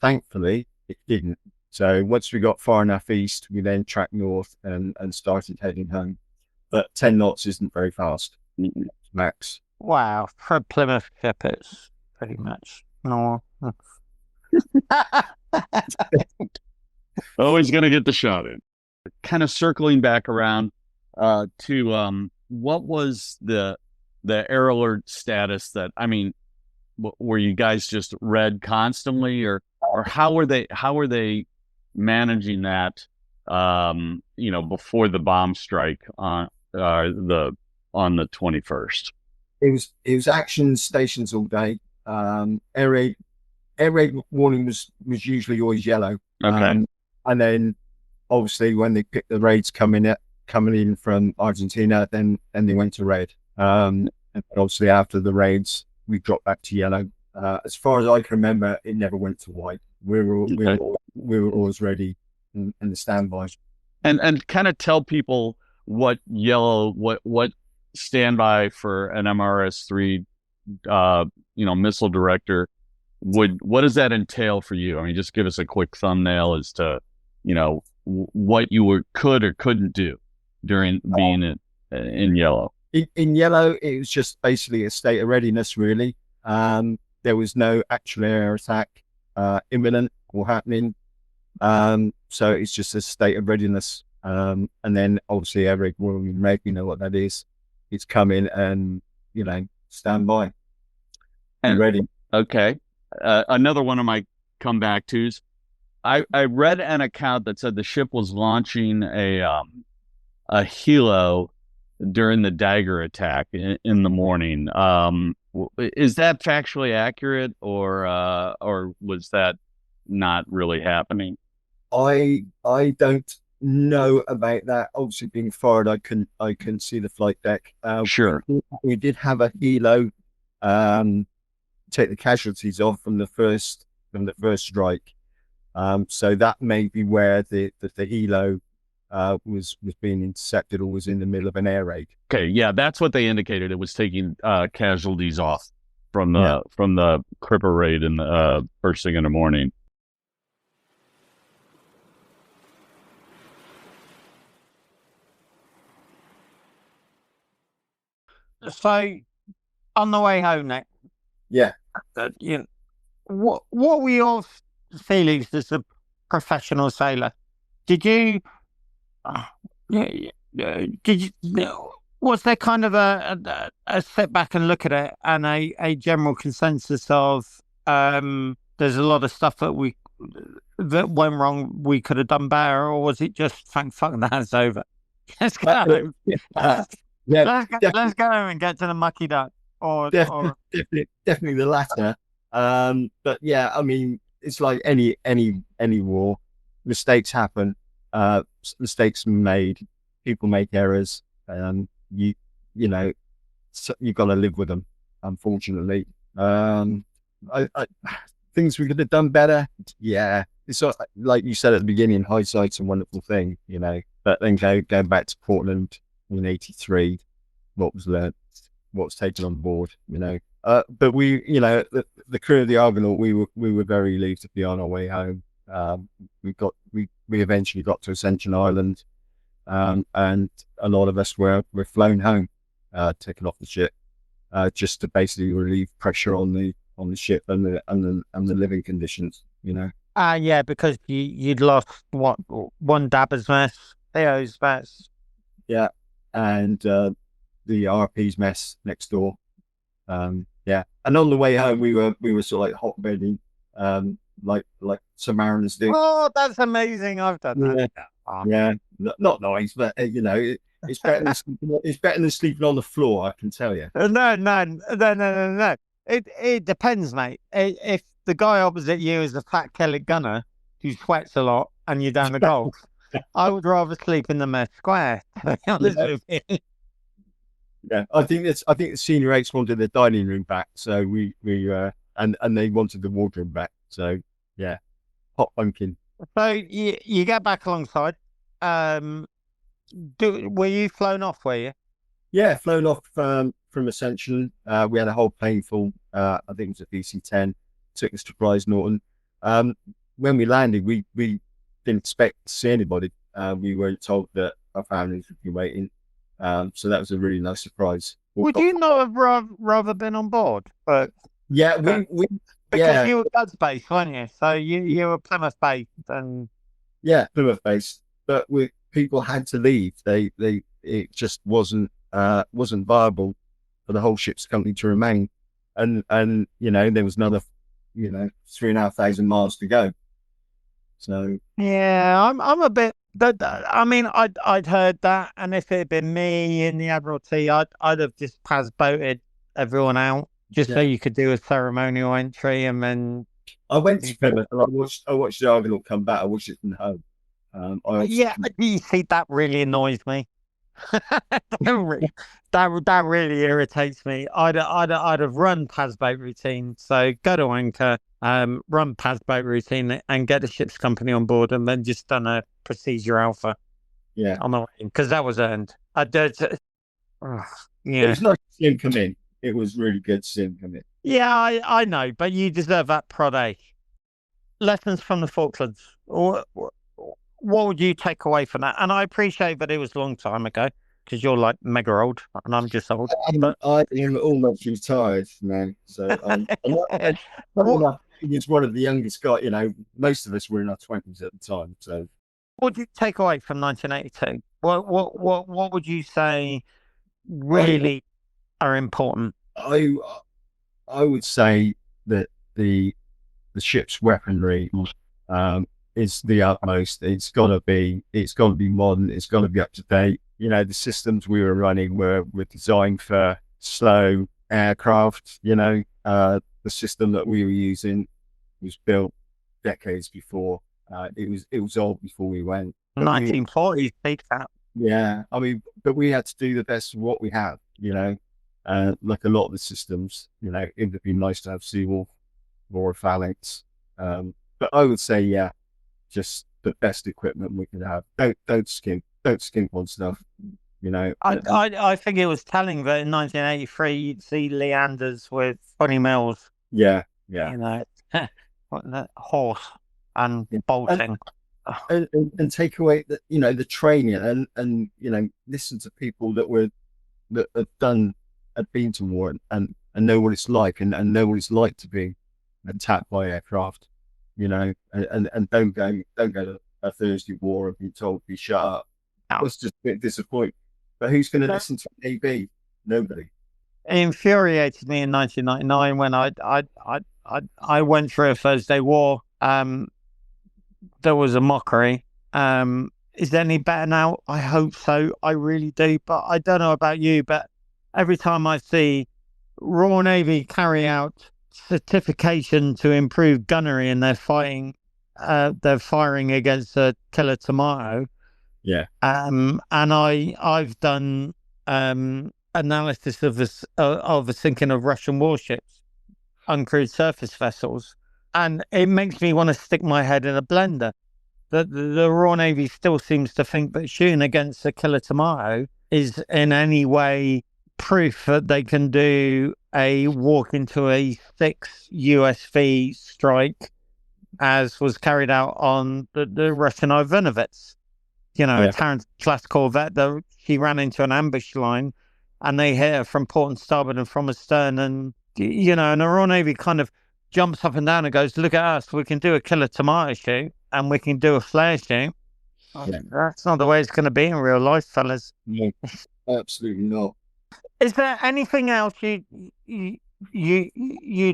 Thankfully, it didn't. So once we got far enough east, we then tracked north and started heading home. But 10 knots isn't very fast, max. Wow, for Plymouth ship, it's pretty much normal. Always going to get the shot in. Kind of circling back around to what was the air alert status? That, I mean, were you guys just red constantly, or how were they managing that? Before the bomb strike on the 21st. It was action stations all day. Air raid warning was usually always yellow. Okay. And then obviously when they picked the raids coming in from Argentina, then they went to red. And obviously after the raids, we dropped back to yellow. As far as I can remember, it never went to white. We were always ready in the standby. And kind of tell people what standby for an MRS-3, missile director what does that entail for you? I mean, just give us a quick thumbnail as to, what you could or couldn't do during being in yellow. In yellow, it was just basically a state of readiness, really. There was no actual air attack imminent or happening. So it's just a state of readiness. And then obviously every woman make, you know what that is. It's come in and, stand by and ready. Okay. Another one of my comeback tos. I read an account that said the ship was launching a helo during the Dagger attack in the morning. Is that factually accurate, or was that not really happening? I don't know about that. Obviously, being forward, I can see the flight deck. Sure, we did have a helo take the casualties off from the first strike. So that may be where the helo was being intercepted or was in the middle of an air raid. Okay, yeah, that's what they indicated. It was taking casualties off from the Cripper raid in the first thing in the morning. So on the way home, Nick. Yeah. What were your feelings as a professional sailor? Did you? Was there kind of a step back and look at it, and a general consensus of there's a lot of stuff that went wrong, we could have done better, or was it just thank fuck that's over? Let's go home. Let's go home and get to the mucky duck. Definitely the latter. But yeah, I mean, it's like any war. Mistakes happen. Mistakes are made. People make errors. You've got to live with them. Unfortunately, things we could have done better. Yeah, it's like you said at the beginning. Hindsight's a wonderful thing, But then going back to Portland in '83, what was learned, what was taken on board, But we, the crew of the Argonaut, we were very relieved to be on our way home. We eventually got to Ascension Island, and a lot of us were flown home, taken off the ship, just to basically relieve pressure on the ship and the living conditions, Yeah, because you'd lost one Dabber's mess, Theo's mess. Yeah, and the RP's mess next door. Yeah, and on the way home, we were sort of like hotbedding, like some mariners do. Oh, that's amazing! I've done that. Yeah, not nice, but it's better than sleeping on the floor. I can tell you. No. It depends, mate. If the guy opposite you is a fat Kelly gunner who sweats a lot and you're down the Gulf, I would rather sleep in the mess square. Yeah, I think the senior eights wanted their dining room back, so we and they wanted the wardrobe back. So yeah, hot bunking. So you get back alongside. Were you flown off? Were you? Yeah, flown off from Ascension. We had a whole plane full. I think it was a DC-10. Took us to Prize Norton. When we landed, we didn't expect to see anybody. We weren't told that our families would be waiting. So that was a really nice surprise. Would you not have rather been on board? But yeah, because you were Guds based, weren't you? So you were Plymouth based, and Plymouth based. But people had to leave. It just wasn't viable for the whole ship's company to remain. And there was another 3,500 miles to go. So yeah, I'm a bit. I mean, I'd heard that, and if it had been me in the Admiralty, I'd have just boated everyone out just so you could do a ceremonial entry, and then I went to Plymouth and I watched the Argonaut come back. I watched it from home. You see, that really annoys me. that really irritates me. I'd have run PAS boat routine. So go to anchor, run PAS boat routine, and get the ship's company on board, and then just done a procedure alpha. Yeah. on the way, because that was earned. I did. It Yeah. was nice to see him come in. It was really good to see him come in. Yeah, I know, but you deserve that prod A. Lessons from the Falklands. What would you take away from that? And I appreciate that it was a long time ago because you're like mega old and I'm just old. But I am almost retired, man. So what, he's one of the youngest guys. You know, most of us were in our 20s at the time. So what do you take away from 1982? What would you say really are important? I I would say that the ship's weaponry is the utmost. It's got to be modern. It's got to be up to date. You know, the systems we were running were designed for slow aircraft. You know, the system that we were using was built decades before. It was old before we went. 1940s, SeaCat. Yeah, I mean, but we had to do the best of what we have. You know, like a lot of the systems. You know, it would be nice to have Seawolf or a Phalanx. But I would say, yeah, just the best equipment we could have. Don't skimp on stuff. You know, I think it was telling that in 1983 you'd see Leanders with 20 mils. yeah, You know, horse and yeah. bolting. And take away the the training and listen to people that have been to war and know what it's like and know what it's like to be attacked by aircraft. You know, and don't go to a Thursday war and be told to be shut up. That was just a bit disappointing. But who's going to listen to an AB? Nobody. It infuriated me in 1999 when I went through a Thursday war. There was a mockery. Is there any better now? I hope so. I really do. But I don't know about you, but every time I see Royal Navy carry out certification to improve gunnery and they're firing against a killer tomato. Yeah. And I've done analysis of the sinking of Russian warships, uncrewed surface vessels, and it makes me want to stick my head in a blender. The Royal Navy still seems to think that shooting against a killer tomato is in any way proof that they can do a walk into a 6 USV strike, as was carried out on the Russian Ivanovets. You know, a Tarrant-class corvette, she ran into an ambush line and they hit her from port and starboard and from astern. And, you know, and the Royal Navy kind of jumps up and down and goes, look at us, we can do a killer tomato shoot and we can do a flare shoot. Yeah. That's not the way it's going to be in real life, fellas. No, absolutely not. Is there anything else you'd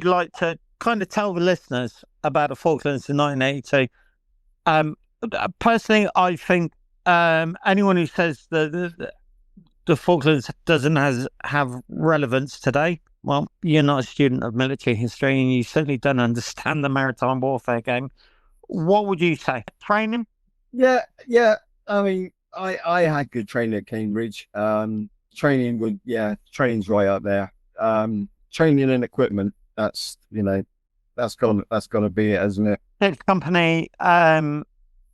like to kind of tell the listeners about the Falklands in 1982? Personally, I think anyone who says the Falklands doesn't have relevance today, well, you're not a student of military history and you certainly don't understand the maritime warfare game. What would you say? Training? Yeah. I mean, I had good training at Cambridge. Training's right up there. Training and equipment, that's gonna be it, isn't it? Ship's company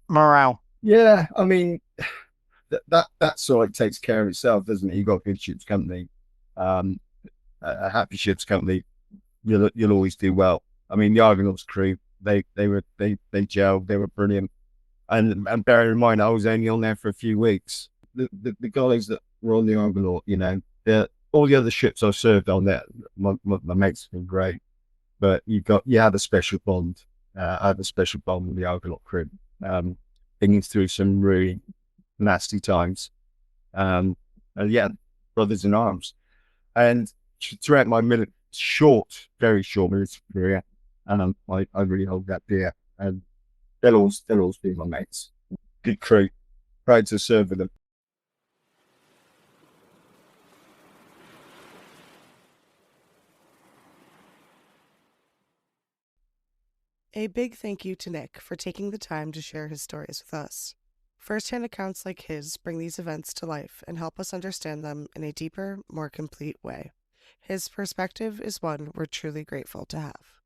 morale. Yeah, I mean that sort of takes care of itself, doesn't it? You've got a good ship's company, a happy ship's company, you'll always do well. I mean, the Argonaut's crew, they gelled, they were brilliant. And bear in mind, I was only on there for a few weeks. The guys that were on the Argonaut, you know, all the other ships I served on there, my mates have been great. But you had a special bond. I had a special bond with the Argonaut crew, thinking through some really nasty times. Brothers in arms. And throughout my very short military career, and I really hold that dear. And they'll always be my mates. Good crew. Proud to serve with them. A big thank you to Nick for taking the time to share his stories with us. First-hand accounts like his bring these events to life and help us understand them in a deeper, more complete way. His perspective is one we're truly grateful to have.